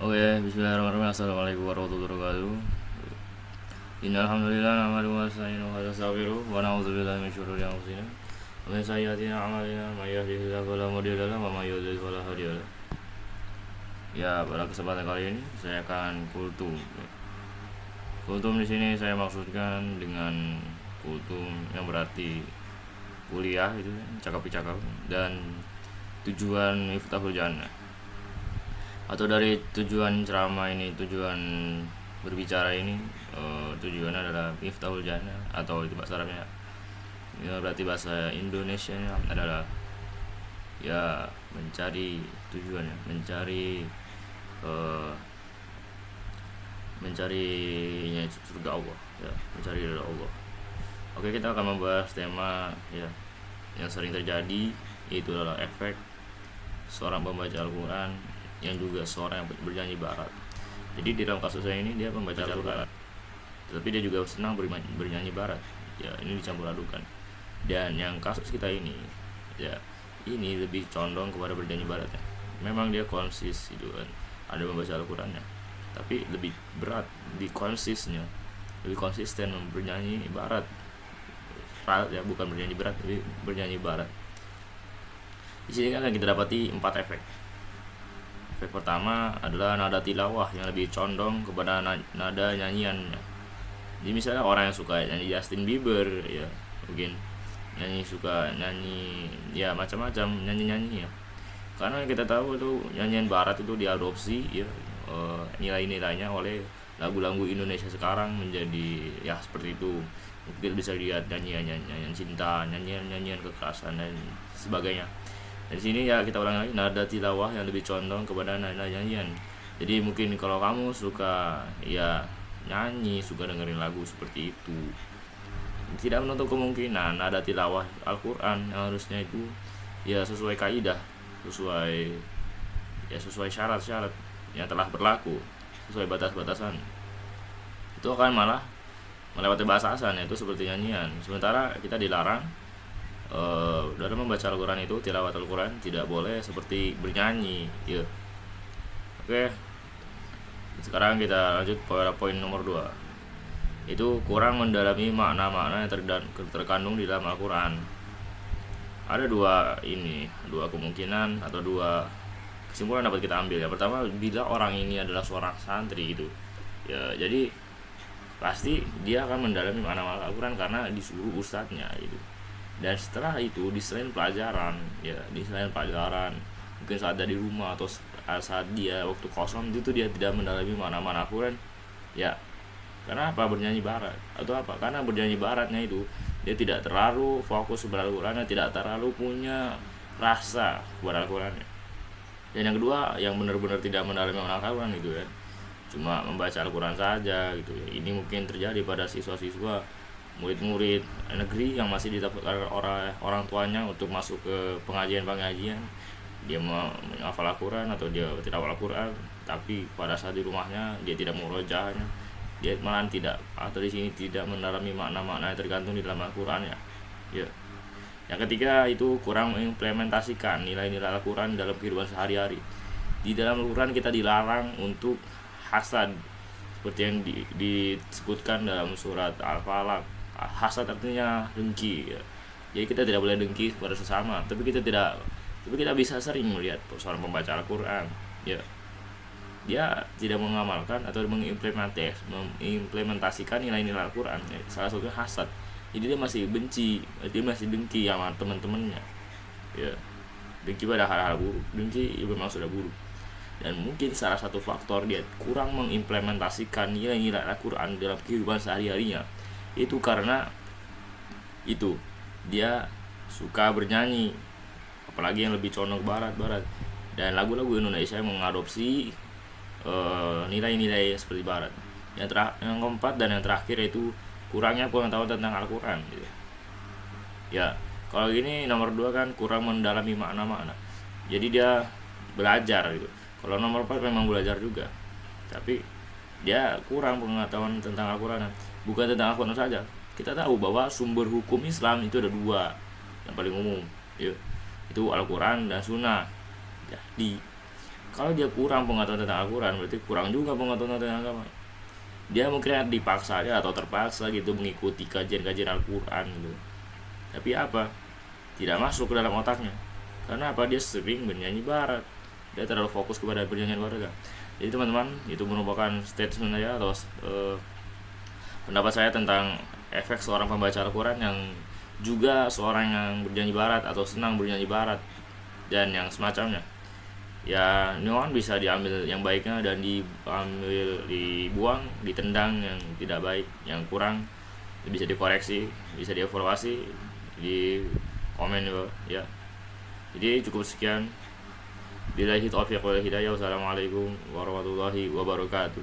Oke, bismillahirrahmanirrahim. Assalamualaikum warahmatullahi wabarakatuh. Innal hamdalillah nahmaduhu wa nasta'inuhu wa nastaghfiruh wa na'udzu billahi min syururi anfusina wa min sayyiati a'malina may yahdihillahu fala mudilla lahu wa may yudlil fala hadiya lahu. Ya, pada kesempatan kali ini saya akan kultum. Kultum di sini saya maksudkan dengan kultum yang berarti kuliah itu cakap-cakap dan tujuan Miftahul Jannah. Atau dari tujuan ceramah ini, tujuan berbicara ini, tujuannya adalah Miftahul Jannah, atau itu bahasa Arabnya ya, berarti bahasa Indonesia adalah ya mencari tujuannya, eh, mencarinya surga Allah, ya, mencari ridha Allah. Oke, kita akan membahas tema ya yang sering terjadi, yaitu adalah efek seorang pembaca Al-Quran yang juga seorang yang bernyanyi barat. Jadi di dalam kasus saya ini dia pembaca Al-Quran, tetapi dia juga senang bernyanyi barat. Ya, ini dicampur adukan. Dan yang kasus kita ini, ya ini lebih condong kepada bernyanyi barat ya. Memang dia konsis itu kan, ada membaca Al-Qurannya, tapi lebih berat di konsisnya, lebih konsisten bernyanyi barat. Barat ya, bukan bernyanyi berat, tapi bernyanyi barat. Di sini kan kita dapati 4 efek. Efek pertama adalah nada tilawah yang lebih condong kepada nada nyanyiannya. Jadi misalnya orang yang suka nyanyi Justin Bieber ya, mungkin suka nyanyi ya macam-macam nyanyi ya. Karena kita tahu itu nyanyian barat itu diadopsi ya, nilai-nilainya oleh lagu-lagu Indonesia sekarang menjadi ya seperti itu. Mungkin bisa lihat nyanyian cinta, nyanyian kekerasan dan sebagainya. Di sini ya kita ulang lagi, nada tilawah yang lebih condong kepada nada nyanyian. Jadi mungkin kalau kamu suka ya nyanyi, suka dengerin lagu seperti itu, tidak menutup kemungkinan nada tilawah Al-Quran yang harusnya itu ya sesuai kaidah, sesuai syarat-syarat yang telah berlaku, sesuai batas-batasan, itu akan malah melewati batasan, yaitu seperti nyanyian. Sementara kita dilarang dalam membaca Al-Quran itu, tilawat Al-Quran tidak boleh seperti bernyanyi ya. Oke, sekarang kita lanjut pada poin nomor 2, itu kurang mendalami makna-makna yang terkandung di dalam Al-Quran. Ada dua kemungkinan atau dua kesimpulan dapat kita ambil. Yang pertama, bila orang ini adalah seorang santri gitu ya, jadi pasti dia akan mendalami makna-makna Al-Quran karena disuruh ustadznya gitu. Dan setelah itu di selain pelajaran, mungkin saat ada di rumah atau saat dia waktu kosong itu dia tidak mendalami mana-mana Al-Quran ya. Karena apa? Bernyanyi barat atau apa? Karena bernyanyi baratnya itu dia tidak terlalu fokus kepada Al-Quran, tidak terlalu punya rasa kepada Al-Quran. Dan yang kedua, yang benar-benar tidak mendalami makna Al-Quran gitu ya, cuma membaca Al-Quran saja gitu ya. Ini mungkin terjadi pada siswa-siswa, murid-murid negeri yang masih ditafsirkan orang tuanya untuk masuk ke pengajian. Dia mau menghafal Al-Quran atau dia tidak hafal Al-Quran, tapi pada saat di rumahnya dia tidak merojahnya, dia malah tidak, atau di sini tidak mendalami makna-makna yang tergantung di dalam Al-Quran ya. Yang ketiga, itu kurang mengimplementasikan nilai-nilai Al-Quran dalam kehidupan sehari-hari. Di dalam Al-Quran kita dilarang untuk hasad, seperti yang disebutkan dalam surat Al-Falaq. Hasad artinya dengki ya. Jadi kita tidak boleh dengki kepada sesama, tapi kita bisa sering melihat seorang pembaca Al-Quran ya, dia tidak mengamalkan atau mengimplementasikan nilai-nilai Al-Quran ya. Salah satunya hasad. Jadi dia masih dengki sama teman-temannya ya, dengki pada hal-hal buruk, dengki memang sudah buruk. Dan mungkin salah satu faktor dia kurang mengimplementasikan nilai-nilai Al-Quran dalam kehidupan sehari-harinya itu karena itu dia suka bernyanyi, apalagi yang lebih condong barat. Dan lagu-lagu Indonesia yang mengadopsi nilai-nilai seperti barat. Yang keempat dan yang terakhir itu kurangnya pengetahuan tentang Al-Quran gitu. Ya, kalau gini nomor 2 kan kurang mendalami makna-makna, jadi dia belajar gitu. Kalau nomor 4 memang belajar juga, tapi dia kurang pengetahuan tentang Al-Quran. Bukan tentang Al-Quran saja, kita tahu bahwa sumber hukum Islam itu ada 2 yang paling umum ya, itu Al-Quran dan Sunnah. Jadi Kalau dia kurang pengetahuan tentang Al-Quran, berarti kurang juga pengetahuan tentang agama. Dia mungkin dipaksa ya, atau terpaksa gitu mengikuti kajian-kajian Al-Quran gitu, tapi apa, tidak masuk ke dalam otaknya. Karena apa? Dia sering bernyanyi barat, dia terlalu fokus kepada bernyanyi warga. Jadi teman-teman, itu merupakan statement saya atau pendapat saya tentang efek seorang pembaca Al-Quran yang juga seorang yang bernyanyi barat atau senang bernyanyi barat dan yang semacamnya. Ya Nyoan bisa diambil yang baiknya dan dibuang, ditendang yang tidak baik, yang kurang bisa dikoreksi, bisa dievaluasi di komen juga ya. Jadi cukup sekian. Billahi taufiq wal hidayah. Wassalamualaikum warahmatullahi wabarakatuh.